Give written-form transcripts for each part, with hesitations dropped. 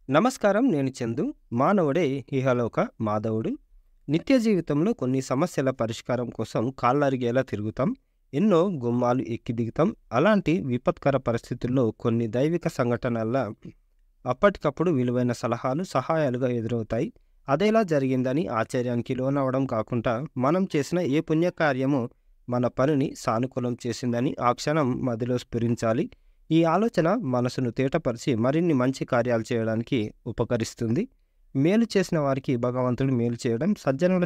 నమస్కారం. నేను చందు. మానవుడే ఇహలోక మాధవుడు. నిత్య జీవితంలో కొన్ని సమస్యల పరిష్కారం కోసం కాళ్ళరిగేలా తిరుగుతాం. ఎన్నో గుమ్మాలు ఎక్కి దిగుతాం. అలాంటి విపత్కర పరిస్థితుల్లో కొన్ని దైవిక సంఘటనల అప్పటికప్పుడు విలువైన సలహాలు, సహాయాలుగా ఎదురవుతాయి. అదెలా జరిగిందని ఆశ్చర్యానికి లోనవ్వడం కాకుండా, మనం చేసిన ఏ పుణ్యకార్యము మన పనిని సానుకూలం చేసిందని ఆ క్షణం మదిలో స్ఫురించాలి. ఈ ఆలోచన మనసును తేటపరిచి మరిన్ని మంచి కార్యాలు చేయడానికి ఉపకరిస్తుంది. మేలు చేసిన వారికి భగవంతుడు మేలు చేయడం, సజ్జనుల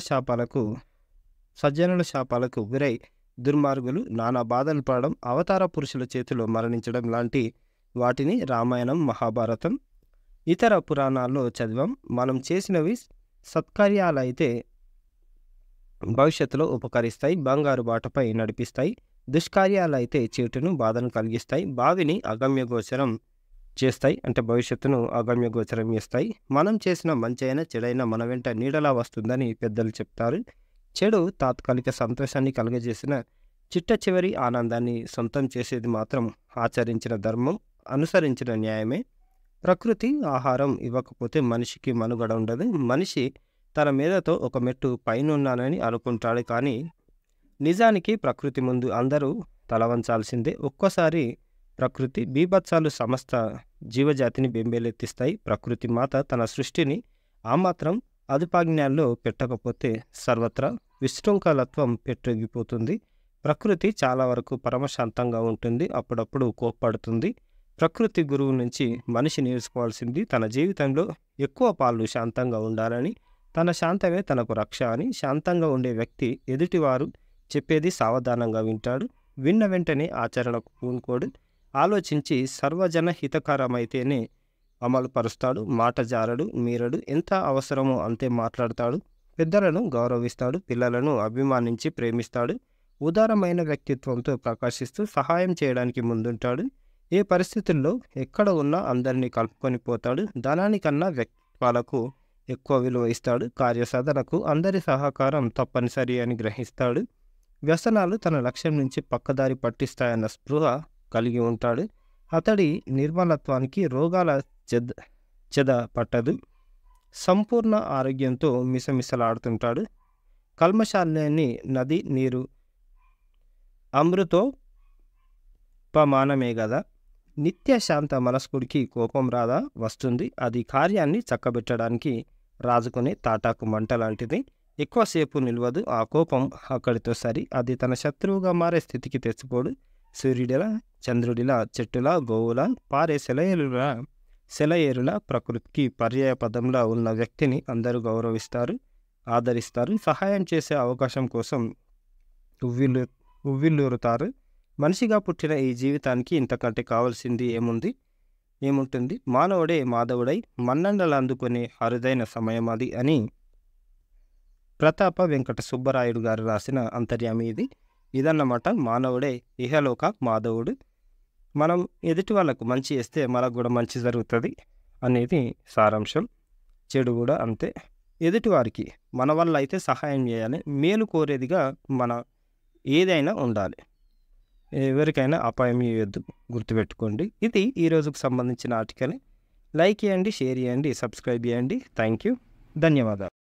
శాపాలకు గురై దుర్మార్గులు నానా బాధలు పడడం, అవతార పురుషుల చేతిలో మరణించడం లాంటి వాటిని రామాయణం, మహాభారతం, ఇతర పురాణాల్లో చదివాం. మనం చేసినవి సత్కార్యాలైతే భవిష్యత్తులో ఉపకరిస్తాయి, బంగారు బాటపై నడిపిస్తాయి. దుష్కార్యాలైతే చీటును, బాధను కలిగిస్తాయి, బావిని అగమ్యగోచరం చేస్తాయి. అంటే భవిష్యత్తును అగమ్యగోచరం చేస్తాయి. మనం చేసిన మంచైనా చెడైనా మన వెంట నీడలా వస్తుందని పెద్దలు చెప్తారు. చెడు తాత్కాలిక సంతోషాన్ని కలుగజేసిన చిట్ట చివరి ఆనందాన్ని సొంతం చేసేది మాత్రం ఆచరించిన ధర్మం, అనుసరించిన న్యాయమే. ప్రకృతి ఆహారం ఇవ్వకపోతే మనిషికి మనుగడ ఉండదు. మనిషి తన మీదతో ఒక మెట్టు పైనున్నానని అనుకుంటాడు, కానీ నిజానికి ప్రకృతి ముందు అందరూ తలవంచాల్సిందే. ఒక్కోసారి ప్రకృతి బీభత్సాలు సమస్త జీవజాతిని బెంబేలెత్తిస్తాయి. ప్రకృతి మాత తన సృష్టిని ఆ మాత్రం అదుపాజ్ఞాల్లో పెట్టకపోతే సర్వత్రా విశృంఖలత్వం పెట్టగిపోతుంది. ప్రకృతి చాలా వరకు పరమశాంతంగా ఉంటుంది, అప్పుడప్పుడు కోప్పడుతుంది. ప్రకృతి గురువు నుంచి మనిషి నేర్చుకోవాల్సింది తన జీవితంలో ఎక్కువ పాలు శాంతంగా ఉండాలని, తన శాంతమే తనకు రక్ష అని. శాంతంగా ఉండే వ్యక్తి ఎదుటివారు చెప్పేది సావధానంగా వింటాడు. విన్న వెంటనే ఆచరణకు పూనుకోడు. ఆలోచించి సర్వజన హితకరమైతేనే అమలు పరుస్తాడు. మాట జారడు, మీరడు. ఎంత అవసరమో అంతే మాట్లాడతాడు. పెద్దలను గౌరవిస్తాడు, పిల్లలను అభిమానించి ప్రేమిస్తాడు. ఉదారమైన వ్యక్తిత్వంతో ప్రకాశిస్తూ సహాయం చేయడానికి ముందుంటాడు. ఏ పరిస్థితుల్లో ఎక్కడ ఉన్నా అందరినీ కలుపుకొని పోతాడు. ధనానికన్నా వ్యక్తిత్వాలకు ఎక్కువ విలువ ఇస్తాడు. కార్యసాధనకు అందరి సహకారం తప్పనిసరి అని గ్రహిస్తాడు. వ్యసనాలు తన లక్ష్యం నుంచి పక్కదారి పట్టిస్తాయన్న స్పృహ కలిగి ఉంటాడు. అతడి నిర్మలత్వానికి రోగాల చెద పట్టదు. సంపూర్ణ ఆరోగ్యంతో మిసమిసలాడుతుంటాడు. కల్మషాలేని నది నీరు అమృతోపమానమే గదా. నిత్య శాంత మనస్కుడికి కోపం రాదా? వస్తుంది. అది కార్యాన్ని చక్కబెట్టడానికి రాజుకునే తాటాకు మంట లాంటిది. ఎక్కువసేపు నిలవదు. ఆ కోపం అక్కడితో సరి. అది తన శత్రువుగా మారే స్థితికి తెచ్చిపోడు. సూర్యుడిలా, చంద్రుడిలా, చెట్టులా, గోవులా, పారే సెలయేరులా ప్రకృతికి పర్యాయ పదంలా ఉన్న వ్యక్తిని అందరూ గౌరవిస్తారు, ఆదరిస్తారు. సహాయం చేసే అవకాశం కోసం ఉవ్విళ్ళూరుతారు. మనిషిగా పుట్టిన ఈ జీవితానికి ఇంతకంటే కావాల్సింది ఏముంటుంది? మానవుడే మాధవుడై మన్ననలు అందుకునే అరుదైన సమయం అది అని ప్రతాప వెంకట సుబ్బరాయుడు గారు రాసిన అంతర్యామి ఇది. ఇదన్నమాట మానవుడే ఇహలోక మాధవుడు. మనం ఎదుటి వాళ్ళకు మంచి చేస్తే మనకు కూడా మంచి జరుగుతుంది అనేది సారాంశం. చెడు కూడా అంతే. ఎదుటివారికి మన వల్ల అయితే సహాయం చేయాలి, మేలు కోరేదిగా మన ఏదైనా ఉండాలి. ఎవరికైనా అపాయం ఇవ్వద్దు, గుర్తుపెట్టుకోండి. ఇది ఈ రోజుకు సంబంధించిన ఆర్టికల్. లైక్ చేయండి, షేర్ చేయండి, సబ్స్క్రైబ్ చేయండి. Thank you. ధన్యవాదాలు.